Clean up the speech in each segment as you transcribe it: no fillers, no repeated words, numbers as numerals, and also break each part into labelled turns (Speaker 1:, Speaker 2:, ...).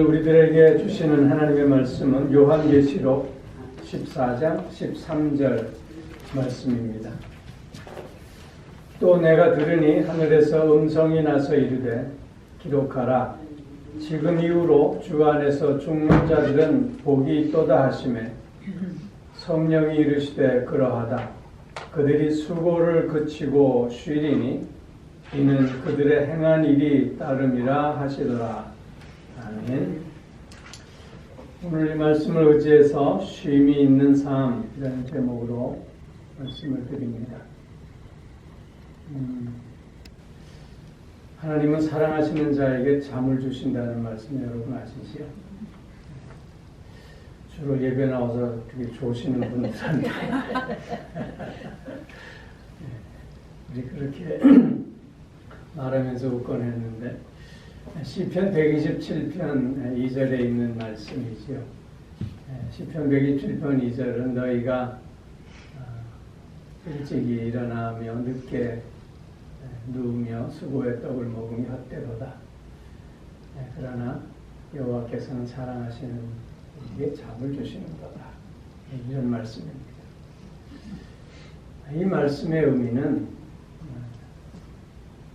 Speaker 1: 우리들에게 주시는 하나님의 말씀은 요한계시록 14장 13절 말씀입니다. 또 내가 들으니 하늘에서 음성이 나서 이르되 기록하라. 지금 이후로 주 안에서 죽는 자들은 복이 있도다 하시매 성령이 이르시되 그러하다. 그들이 수고를 그치고 쉬리니 이는 그들의 행한 일이 따름이라 하시더라. 아멘. 오늘 이 말씀을 의지해서 쉼이 있는 삶이라는 제목으로 말씀을 드립니다. 하나님은 사랑하시는 자에게 잠을 주신다는 말씀 여러분 아시죠? 주로 예배 나와서 되게 좋으시는 분들 산다. 우리 그렇게 말하면서 웃곤 했는데 시편 127편 2절에 있는 말씀이지요. 시편 127편 2절은 너희가 일찍이 일어나며 늦게 누우며 수고의 떡을 먹으니 헛되도다. 그러나 여호와께서는 사랑하시는 우리에게 잠을 주시는 거다. 이런 말씀입니다. 이 말씀의 의미는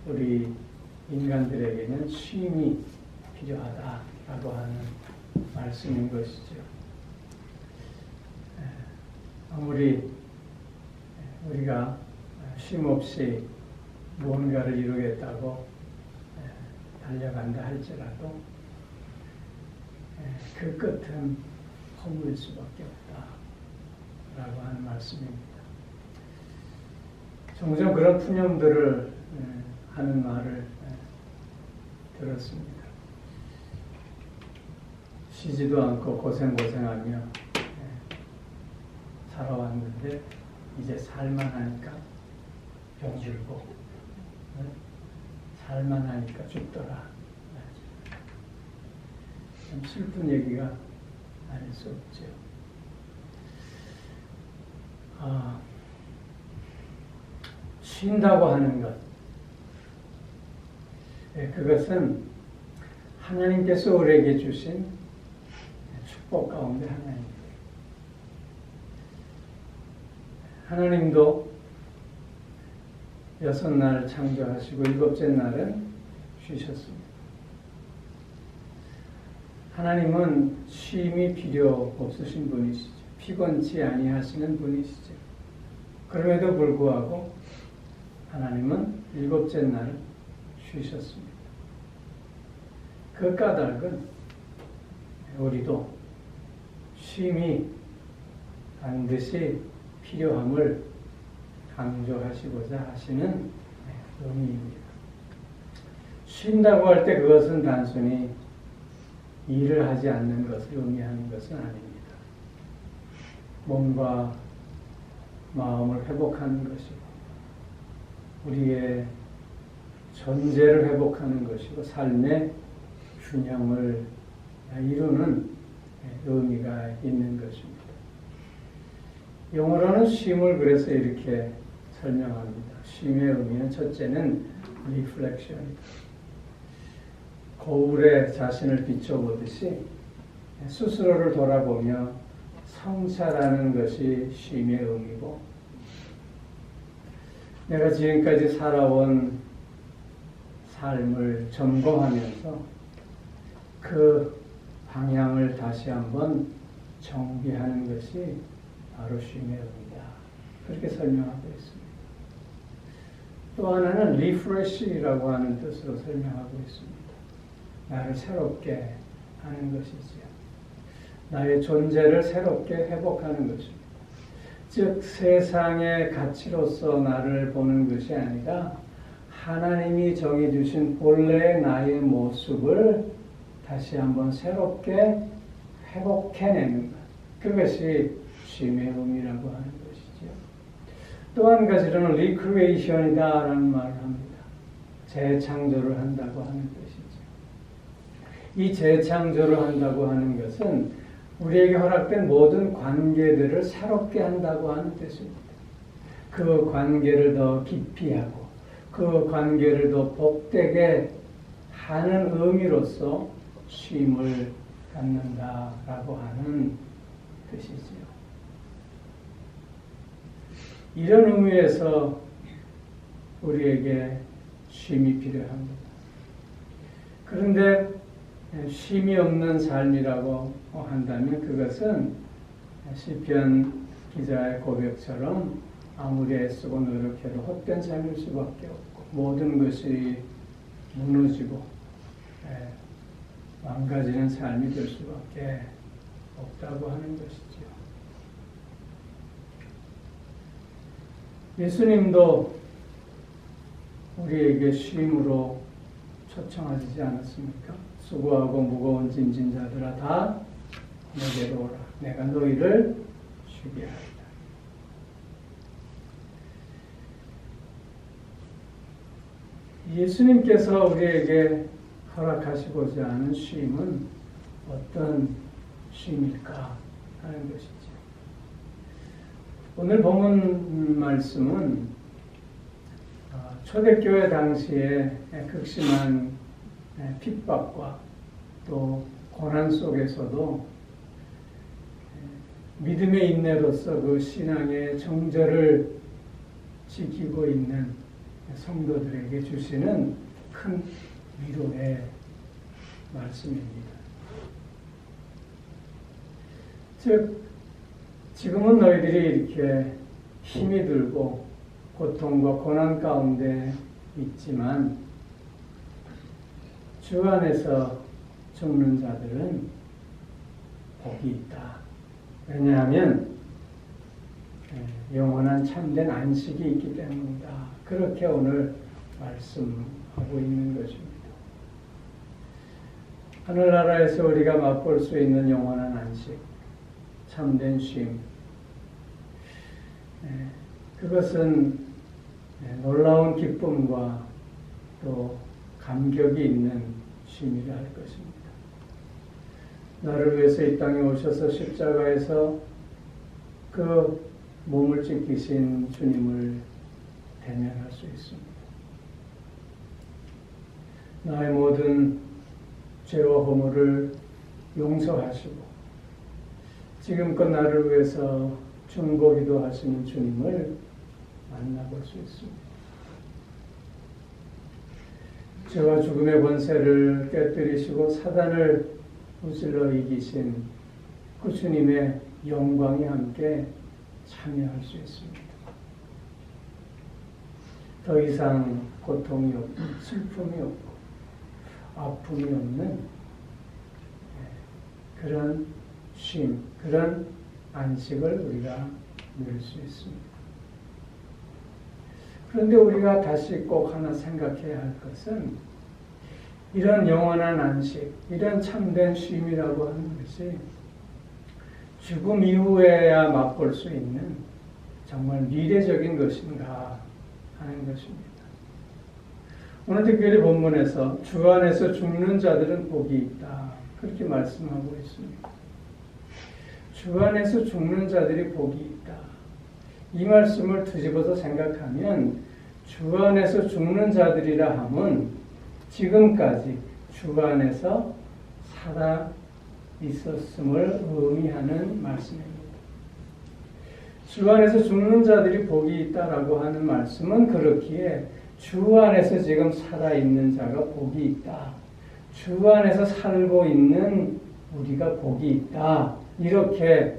Speaker 1: 우리 인간들에게는 쉼이 필요하다라고 하는 말씀인 것이죠. 아무리 우리가 쉼 없이 무언가를 이루겠다고 달려간다 할지라도 그 끝은 허무일 수밖에 없다라고 하는 말씀입니다. 종종 그런 푸념들을 하는 말을 들었습니다. 쉬지도 않고 고생하며 살아왔는데 이제 살만하니까 병들고 살만하니까 죽더라. 참 슬픈 얘기가 아닐 수 없죠. 쉰다고 하는 것, 그것은 하나님께서 우리에게 주신 축복 가운데 하나입니다. 하나님도 6날 창조하시고 7째 날은 쉬셨습니다. 하나님은 쉼이 필요 없으신 분이시죠. 피곤치 아니하시는 분이시죠. 그럼에도 불구하고 하나님은 7째 날은 쉬셨습니다. 그 까닭은 우리도 쉼이 반드시 필요함을 강조하시고자 하시는 의미입니다. 쉰다고 할 때 그것은 단순히 일을 하지 않는 것을 의미하는 것은 아닙니다. 몸과 마음을 회복하는 것이고 우리의 존재를 회복하는 것이고 삶의 균형을 이루는 의미가 있는 것입니다. 영어로는 쉼을 그래서 이렇게 설명합니다. 쉼의 의미는 첫째는 리플렉션입니다. 거울에 자신을 비춰보듯이 스스로를 돌아보며 성찰하는 것이 쉼의 의미고 내가 지금까지 살아온 삶을 점검하면서 그 방향을 다시 한번 정비하는 것이 바로 쉼의 의미다. 그렇게 설명하고 있습니다. 또 하나는 refresh라고 하는 뜻으로 설명하고 있습니다. 나를 새롭게 하는 것이지요. 나의 존재를 새롭게 회복하는 것입니다. 즉 세상의 가치로서 나를 보는 것이 아니라 하나님이 정해주신 본래의 나의 모습을 다시 한번 새롭게 회복해내는 것. 그것이 쉼의 의미라고 하는 것이죠. 또 한 가지로는 recreation이다라는 말을 합니다. 재창조를 한다고 하는 것이죠. 이 재창조를 한다고 하는 것은 우리에게 허락된 모든 관계들을 새롭게 한다고 하는 뜻입니다. 그 관계를 더 깊이 하고, 그 관계를 더 복되게 하는 의미로서 쉼을 갖는다라고 하는 뜻이지요. 이런 의미에서 우리에게 쉼이 필요합니다. 그런데 쉼이 없는 삶이라고 한다면 그것은 시편 기자의 고백처럼 아무리 애쓰고 노력해도 헛된 삶일 수밖에 없고 모든 것이 무너지고 망가지는 삶이 될 수밖에 없다고 하는 것이죠. 예수님도 우리에게 쉼으로 초청하시지 않았습니까? 수고하고 무거운 짐진 자들아 다 내게로 오라. 내가 너희를 쉬게 하리라. 예수님께서 우리에게 허락하시고자 하는 쉼은 어떤 쉼일까 하는 것이죠. 오늘 본문 말씀은 초대교회 당시에 극심한 핍박과 또 고난 속에서도 믿음의 인내로서 그 신앙의 정절을 지키고 있는 성도들에게 주시는 큰 위로의 말씀입니다. 즉, 지금은 너희들이 이렇게 힘이 들고 고통과 고난 가운데 있지만 주 안에서 죽는 자들은 복이 있다. 왜냐하면 영원한 참된 안식이 있기 때문이다. 그렇게 오늘 말씀하고 있는 것입니다. 하늘나라에서 우리가 맛볼 수 있는 영원한 안식, 참된 쉼, 그것은 놀라운 기쁨과 또 감격이 있는 쉼이라 할 것입니다. 나를 위해서 이 땅에 오셔서 십자가에서 그 몸을 찢기신 주님을 대면할 수 있습니다. 나의 모든 죄와 허물을 용서하시고 지금껏 나를 위해서 중보기도 하시는 주님을 만나볼 수 있습니다. 죄와 죽음의 권세를 깨뜨리시고 사단을 무찔러 이기신 그 주님의 영광이 함께 참여할 수 있습니다. 더 이상 고통이 없고 슬픔이 없고 아픔이 없는 그런 쉼, 그런 안식을 우리가 누릴 수 있습니다. 그런데 우리가 다시 꼭 하나 생각해야 할 것은 이런 영원한 안식, 이런 참된 쉼이라고 하는 것이 죽음 이후에야 맛볼 수 있는 정말 미래적인 것인가 하는 것입니다. 오늘 특별히 본문에서 주 안에서 죽는 자들은 복이 있다. 그렇게 말씀하고 있습니다. 주 안에서 죽는 자들이 복이 있다. 이 말씀을 뒤집어서 생각하면 주 안에서 죽는 자들이라 함은 지금까지 주 안에서 살아 있었음을 의미하는 말씀입니다. 주 안에서 죽는 자들이 복이 있다라고 하는 말씀은 그렇기에 주 안에서 지금 살아있는 자가 복이 있다. 주 안에서 살고 있는 우리가 복이 있다. 이렇게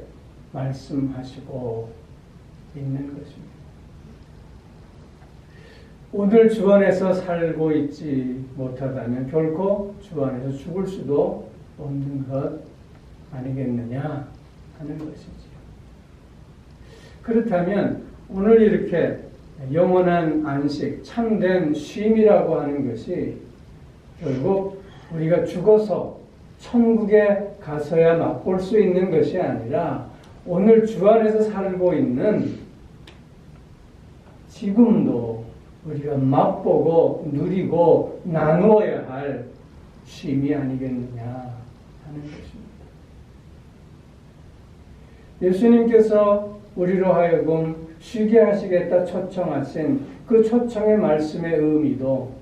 Speaker 1: 말씀하시고 있는 것입니다. 오늘 주 안에서 살고 있지 못하다면 결코 주 안에서 죽을 수도 없는 것 아니겠느냐 하는 것이지요. 그렇다면 오늘 이렇게 영원한 안식, 참된 쉼이라고 하는 것이 결국 우리가 죽어서 천국에 가서야 맛볼 수 있는 것이 아니라 오늘 주 안에서 살고 있는 지금도 우리가 맛보고 누리고 나누어야 할 쉼이 아니겠느냐 하는 것입니다. 예수님께서 우리로 하여금 쉬게 하시겠다 초청하신 그 초청의 말씀의 의미도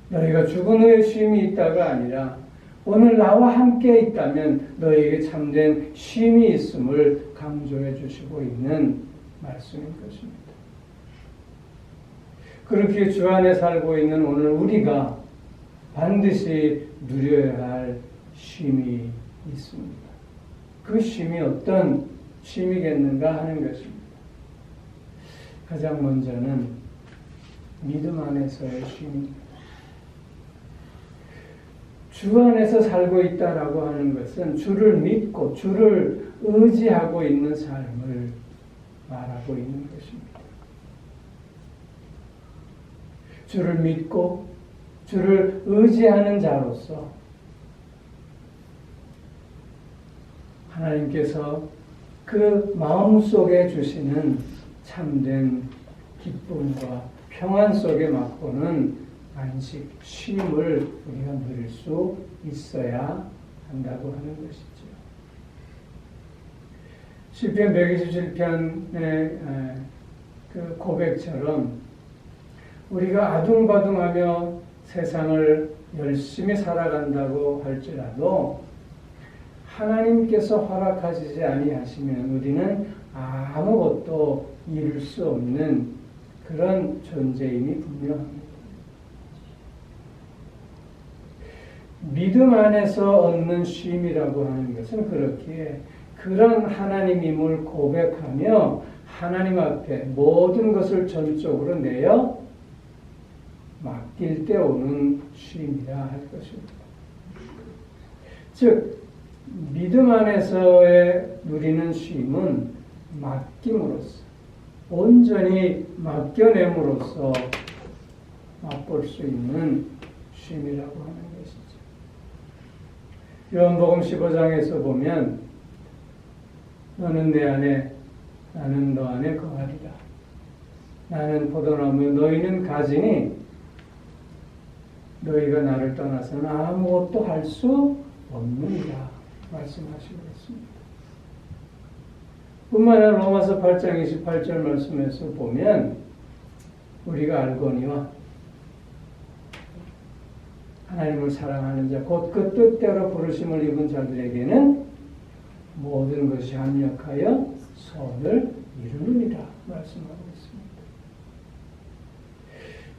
Speaker 1: 너희가 죽은 후에 쉼이 있다가 아니라 오늘 나와 함께 있다면 너에게 참된 쉼이 있음을 강조해 주시고 있는 말씀인 것입니다. 그렇게 주 안에 살고 있는 오늘 우리가 반드시 누려야 할 쉼이 있습니다. 그 쉼이 어떤 쉼이겠는가 하는 것입니다. 가장 먼저는 믿음 안에서의 쉼입니다. 주 안에서 살고 있다라고 하는 것은 주를 믿고 주를 의지하고 있는 삶을 말하고 있는 것입니다. 주를 믿고 주를 의지하는 자로서 하나님께서 그 마음속에 주시는 참된 기쁨과 평안 속에 맛보는 안식, 쉼을 우리가 누릴 수 있어야 한다고 하는 것이죠. 시편 127편의 그 고백처럼 우리가 아둥바둥하며 세상을 열심히 살아간다고 할지라도 하나님께서 허락하시지 아니하시면 우리는 아무것도 이룰 수 없는 그런 존재임이 분명합니다. 믿음 안에서 얻는 쉼이라고 하는 것은 그렇기에 그런 하나님임을 고백하며 하나님 앞에 모든 것을 전적으로 내어 맡길 때 오는 쉼이라 할 것입니다. 즉 믿음 안에서의 누리는 쉼은 맡김으로써 온전히 맡겨냄으로써 맛볼 수 있는 쉼이라고 하는 것이죠. 요한복음 15장에서 보면 너는 내 안에 나는 너 안에 거하리라. 나는 포도나무 너희는 가지니 너희가 나를 떠나서는 아무것도 할 수 없느니라 말씀하시고 있습니다. 뿐만 아니라 로마서 8장 28절 말씀에서 보면 우리가 알거니와 하나님을 사랑하는 자 곧 그 뜻대로 부르심을 입은 자들에게는 모든 것이 합력하여 선을 이루느니라 말씀하고 있습니다.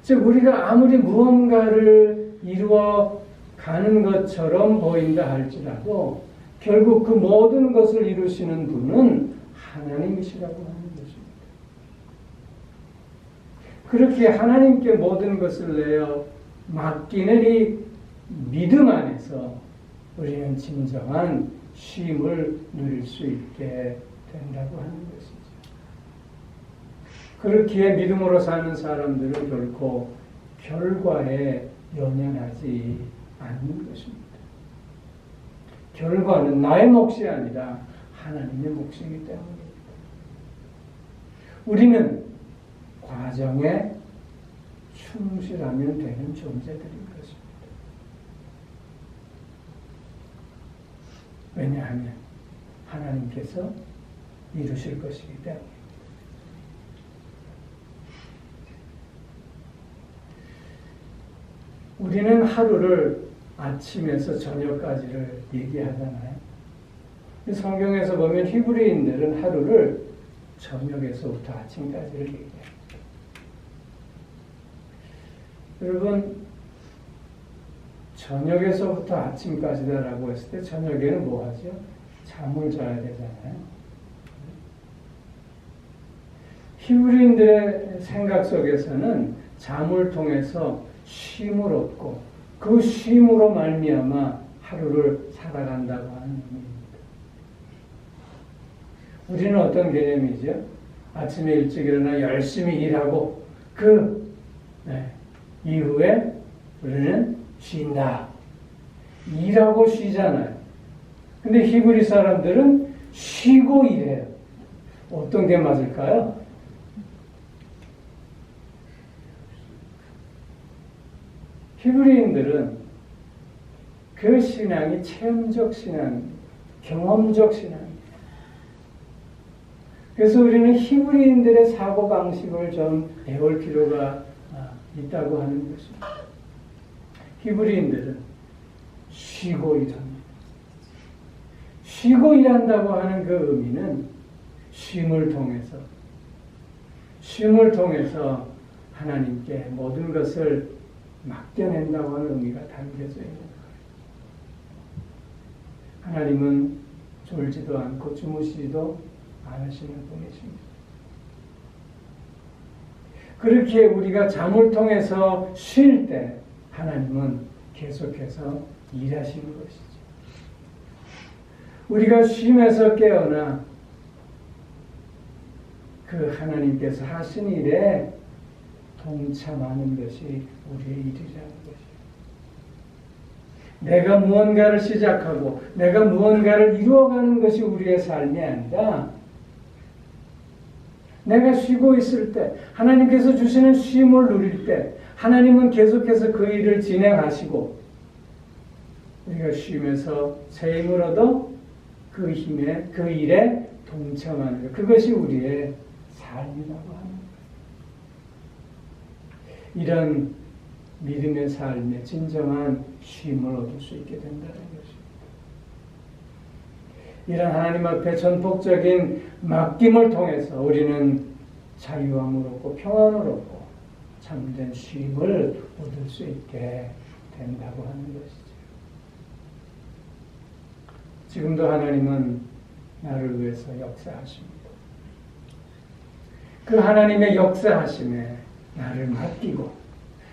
Speaker 1: 즉 우리가 아무리 무언가를 이루어 가는 것처럼 보인다 할지라도 결국 그 모든 것을 이루시는 분은 하나님이시라고 하는 것입니다. 그렇게 하나님께 모든 것을 내어 맡기는 이 믿음 안에서 우리는 진정한 쉼을 누릴 수 있게 된다고 하는 것이죠. 그렇기에 믿음으로 사는 사람들은 결코 결과에 연연하지 않는 것입니다. 결과는 나의 몫이 아니라 하나님의 몫이기 때문입니다. 우리는 과정에 충실하면 되는 존재들인 것입니다. 왜냐하면 하나님께서 이루실 것이기 때문입니다. 우리는 하루를 아침에서 저녁까지를 얘기하잖아요. 성경에서 보면 히브리인들은 하루를 저녁에서부터 아침까지를 얘기해요. 여러분, 저녁에서부터 아침까지다라고 했을 때 저녁에는 뭐 하죠? 잠을 자야 되잖아요. 히브리인들의 생각 속에서는 잠을 통해서 쉼을 얻고 그 쉼으로 말미암아 하루를 살아간다고 하는 의미입니다. 우리는 어떤 개념이죠? 아침에 일찍 일어나 열심히 일하고 이후에 우리는 쉰다. 일하고 쉬잖아요. 근데 히브리 사람들은 쉬고 일해요. 어떤 게 맞을까요? 히브리인들은 그 신앙이 체험적 신앙, 경험적 신앙입니다. 그래서 우리는 히브리인들의 사고방식을 좀 배울 필요가 있다고 하는 것입니다. 히브리인들은 쉬고 일합니다. 쉬고 일한다고 하는 그 의미는 쉼을 통해서 하나님께 모든 것을 맡겨낸다고 하는 의미가 담겨져 있는 거예요. 하나님은 졸지도 않고 주무시지도 않으시는 분이십니다. 그렇게 우리가 잠을 통해서 쉴 때 하나님은 계속해서 일하시는 것이죠. 우리가 쉼에서 깨어나 그 하나님께서 하신 일에 동참하는 것이 우리의 일이라는 것이에요. 내가 무언가를 시작하고 내가 무언가를 이루어가는 것이 우리의 삶이 아니라 내가 쉬고 있을 때 하나님께서 주시는 쉼을 누릴 때 하나님은 계속해서 그 일을 진행하시고 우리가 쉼에서 새 힘을 얻어 그 일에 동참하는 것, 그것이 우리의 삶이라고 하는 거예요. 이런 믿음의 삶에 진정한 쉼을 얻을 수 있게 된다는 것입니다. 이런 하나님 앞에 전폭적인 맡김을 통해서 우리는 자유함을 얻고 평안을 얻고 참된 쉼을 얻을 수 있게 된다고 하는 것이죠. 지금도 하나님은 나를 위해서 역사하십니다. 그 하나님의 역사하심에 나를 맡기고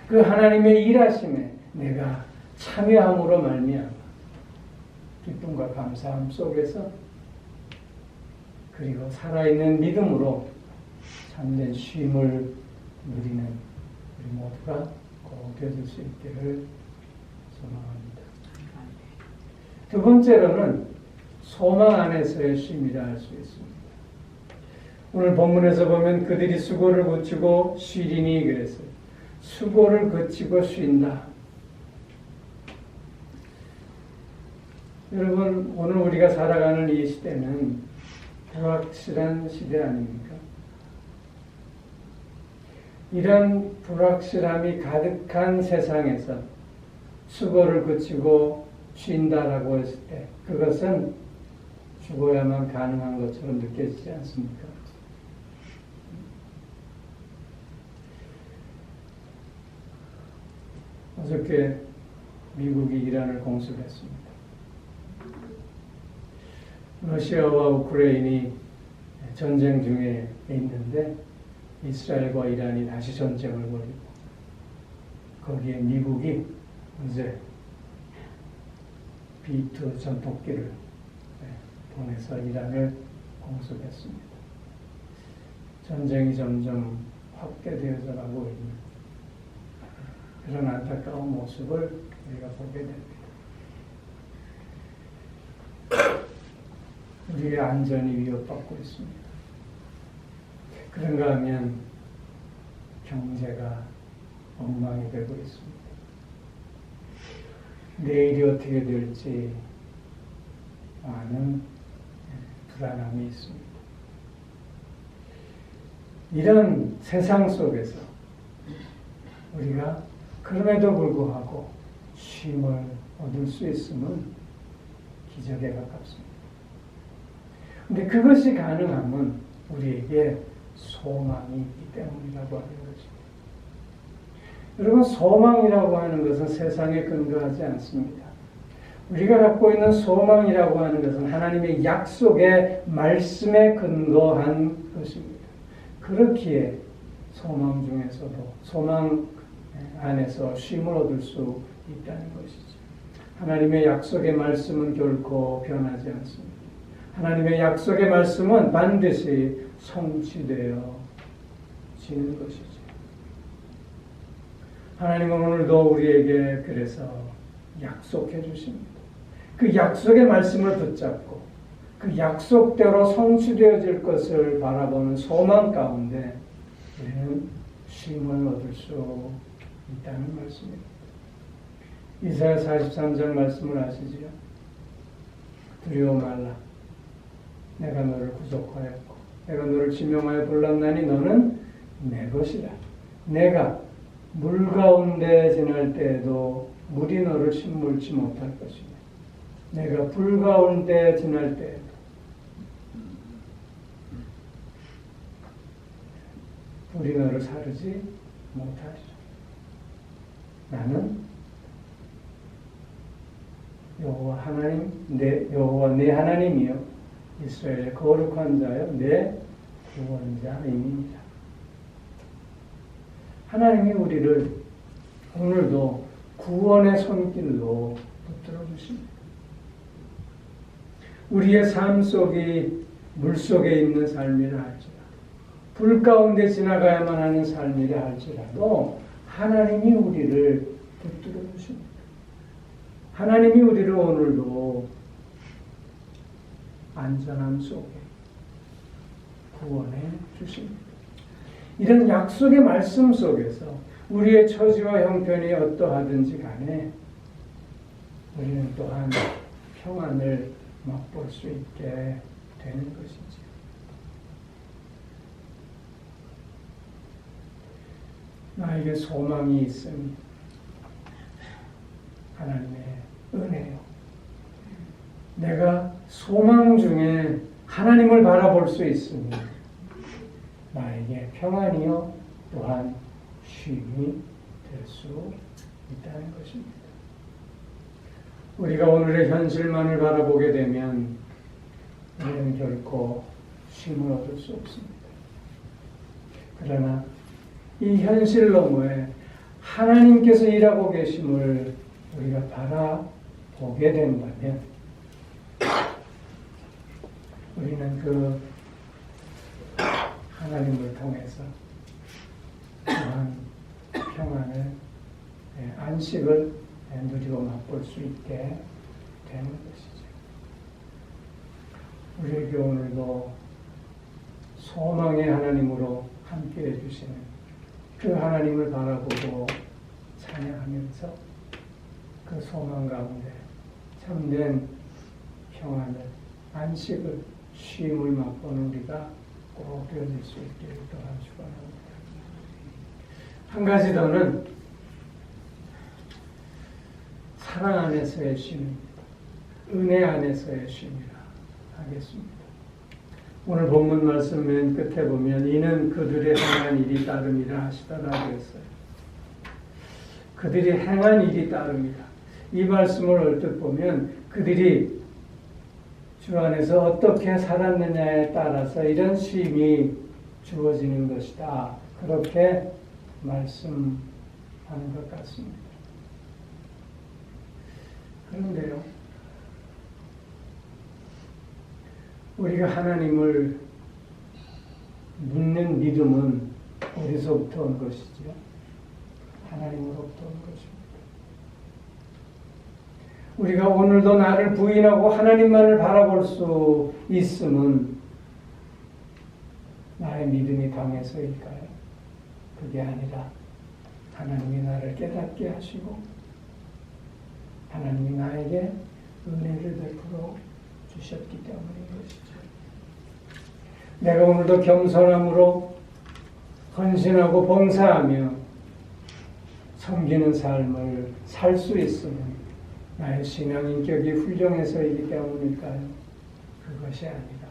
Speaker 1: 그 하나님의 일하심에 내가 참여함으로 말미암아 기쁨과 감사함 속에서 그리고 살아있는 믿음으로 참된 쉼을 누리는 우리 모두가 꼭 되어질 수 있기를 소망합니다. 두 번째로는 소망 안에서의 쉼이라 할 수 있습니다. 오늘 본문에서 보면 그들이 수고를 그치고 쉬리니 그랬어요. 수고를 그치고 쉰다. 여러분, 오늘 우리가 살아가는 이 시대는 불확실한 시대 아닙니까? 이런 불확실함이 가득한 세상에서 수고를 그치고 쉰다라고 했을 때 그것은 죽어야만 가능한 것처럼 느껴지지 않습니까? 어저께 미국이 이란을 공습했습니다. 러시아와 우크라이나이 전쟁 중에 있는데 이스라엘과 이란이 다시 전쟁을 벌이고 거기에 미국이 어제 B-2 전폭기를 보내서 이란을 공습했습니다. 전쟁이 점점 확대되어져 가고 있는 그런 안타까운 모습을 우리가 보게 됩니다. 우리의 안전이 위협받고 있습니다. 그런가 하면 경제가 엉망이 되고 있습니다. 내일이 어떻게 될지 많은 불안함이 있습니다. 이런 세상 속에서 우리가 그럼에도 불구하고 쉼을 얻을 수 있음은 기적에 가깝습니다. 근데 그것이 가능함은 우리에게 소망이 있기 때문이라고 하는 것입니다. 여러분, 소망이라고 하는 것은 세상에 근거하지 않습니다. 우리가 갖고 있는 소망이라고 하는 것은 하나님의 약속의 말씀에 근거한 것입니다. 그렇기에 소망 중에서도 소망 안에서 쉼을 얻을 수 있다는 것이죠. 하나님의 약속의 말씀은 결코 변하지 않습니다. 하나님의 약속의 말씀은 반드시 성취되어지는 것이죠. 하나님은 오늘도 우리에게 그래서 약속해 주십니다. 그 약속의 말씀을 붙잡고 그 약속대로 성취되어질 것을 바라보는 소망 가운데 우리는 쉼을 얻을 수 있다는 말씀입니다. 이사야 43장 말씀을 아시지요? 두려워 말라. 내가 너를 구속하였고 내가 너를 지명하여 불렀나니 너는 내 것이라. 내가 물 가운데 지날 때에도 물이 너를 침몰치 못할 것이며 내가 불 가운데 지날 때에도 불이 너를 사르지 못하리라. 나는 여호와 내 하나님이요 이스라엘의 거룩한 자여 내 구원자임이니라. 하나님이 우리를 오늘도 구원의 손길로 붙들어 주십니다. 우리의 삶 속이 물속에 있는 삶이라 할지라도 불 가운데 지나가야만 하는 삶이라 할지라도 하나님이 우리를 붙들어 주십니다. 하나님이 우리를 오늘도 안전함 속에 구원해 주십니다. 이런 약속의 말씀 속에서 우리의 처지와 형편이 어떠하든지 간에 우리는 또한 평안을 맛볼 수 있게 되는 것이죠. 나에게 소망이 있으니 하나님의 은혜요. 내가 소망 중에 하나님을 바라볼 수 있으니 나에게 평안이요 또한 쉼이 될 수 있다는 것입니다. 우리가 오늘의 현실만을 바라보게 되면 우리는 결코 쉼을 얻을 수 없습니다. 그러나 이 현실 너머에 하나님께서 일하고 계심을 우리가 바라보게 된다면 우리는 그 하나님을 통해서 또한 평안을, 안식을 누리고 맛볼 수 있게 되는 것이죠. 우리에게 오늘도 소망의 하나님으로 함께해 주시는 그 하나님을 바라보고 찬양하면서 그 소망 가운데 참된 평안을, 안식을, 쉼을 맛보는 우리가 꼭 되어질 수 있기를 또한 축원합니다. 한 가지 더는 사랑 안에서의 쉼입니다. 은혜 안에서의 쉼이라 하겠습니다. 오늘 본문 말씀 맨 끝에 보면 이는 그들의 행한 일이 따름이라 하시더라고 했어요. 그들이 행한 일이 따릅니다. 이 말씀을 얼뜻 보면 그들이 주 안에서 어떻게 살았느냐에 따라서 이런 쉼이 주어지는 것이다. 그렇게 말씀하는 것 같습니다. 그런데요, 우리가 하나님을 믿는 믿음은 어디서부터 온 것이지요? 하나님으로부터 온 것입니다. 우리가 오늘도 나를 부인하고 하나님만을 바라볼 수 있음은 나의 믿음이 강해서일까요? 그게 아니라 하나님이 나를 깨닫게 하시고 하나님이 나에게 은혜를 베풀어 주셨기 때문인 것이죠. 내가 오늘도 겸손함으로 헌신하고 봉사하며 섬기는 삶을 살 수 있으면 나의 신앙 인격이 훌륭해서이기 때문일까요? 그것이 아니라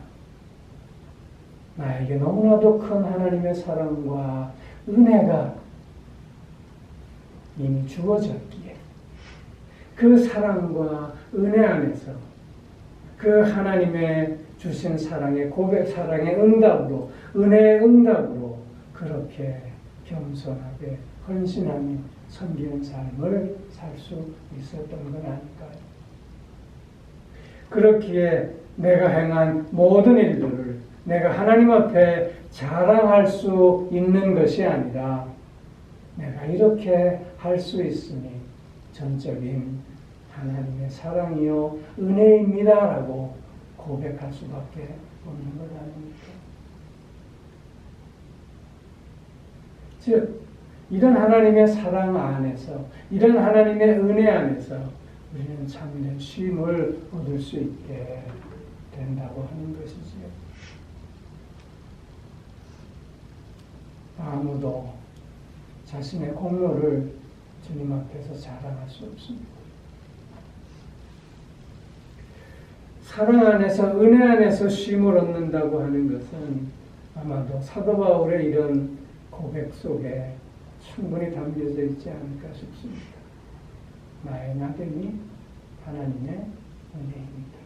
Speaker 1: 나에게 너무나도 큰 하나님의 사랑과 은혜가 이미 주어졌기에 그 사랑과 은혜 안에서 그 하나님의 주신 사랑의 고백, 사랑의 응답으로, 은혜의 응답으로 그렇게 겸손하게 헌신하며 섬기는 삶을 살 수 있었던 건 아닐까요? 그렇기에 내가 행한 모든 일들을 내가 하나님 앞에 자랑할 수 있는 것이 아니라 내가 이렇게 할 수 있으니 전적인 하나님의 사랑이요 은혜입니다라고 고백할 수밖에 없는 것 아닙니까? 즉 이런 하나님의 사랑 안에서, 이런 하나님의 은혜 안에서 우리는 참된 쉼을 얻을 수 있게 된다고 하는 것이지요. 아무도 자신의 공로를 주님 앞에서 자랑할 수 없습니다. 사랑 안에서 은혜 안에서 쉼을 얻는다고 하는 것은 아마도 사도 바울의 이런 고백 속에 충분히 담겨져 있지 않을까 싶습니다. 나의 낙연이 하나님의 은혜입니다.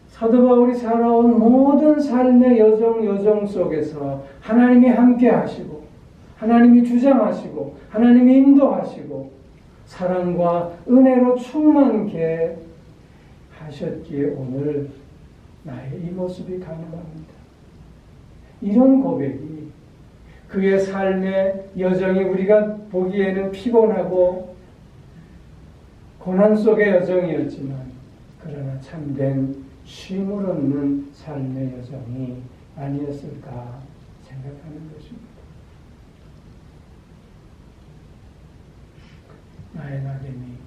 Speaker 1: 사도 바울이 살아온 모든 삶의 여정 속에서 하나님이 함께 하시고 하나님이 주장하시고 하나님이 인도하시고 사랑과 은혜로 충만케 하셨기에 오늘 나의 이 모습이 가능합니다. 이런 고백이 그의 삶의 여정이 우리가 보기에는 피곤하고 고난 속의 여정이었지만 그러나 참된 쉼을 얻는 삶의 여정이 아니었을까 생각하는 것입니다. 나의 낙연이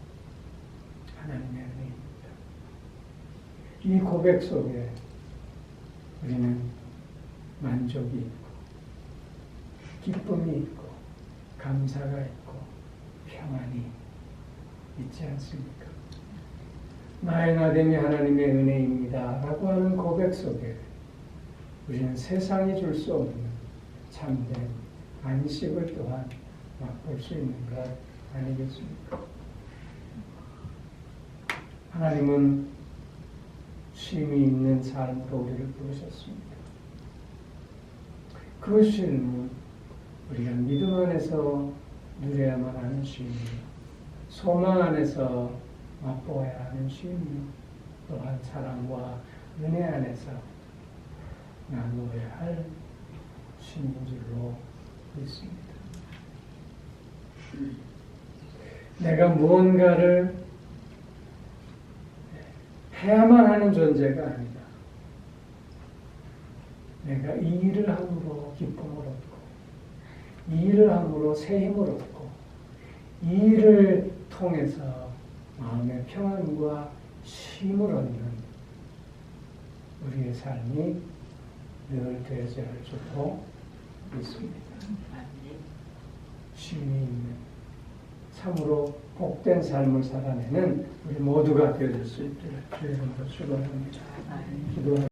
Speaker 1: 하나님의 은혜입니다. 이 고백 속에 우리는 만족이 있고 기쁨이 있고 감사가 있고 평안이 있지 않습니까? 나의 낙연이 하나님의 은혜입니다 라고 하는 고백 속에 우리는 세상이 줄 수 없는 참된 안식을 또한 맛볼 수 있는 것 아니겠습니까? 하나님은 쉼이 있는 삶으로 우리를 부르셨습니다. 그 쉼은 우리가 믿음 안에서 누려야만 하는 쉼이요, 소망 안에서 맛보아야 하는 쉼이요, 또한 사랑과 은혜 안에서 나누어야 할 쉼인 줄로 믿습니다. 내가 무언가를 해야만 하는 존재가 아니다. 내가 이 일을 함으로 기쁨을 얻고 이 일을 함으로 새 힘을 얻고 이 일을 통해서 마음의 평안과 쉼을 얻는 우리의 삶이 늘 되어져야 할 줄로 믿습니다. 쉼이 있는 참으로 복된 삶을 살아내는 우리 모두가 되어질 수 있도록 주의 이름으로 축원합니다. 기도합니다.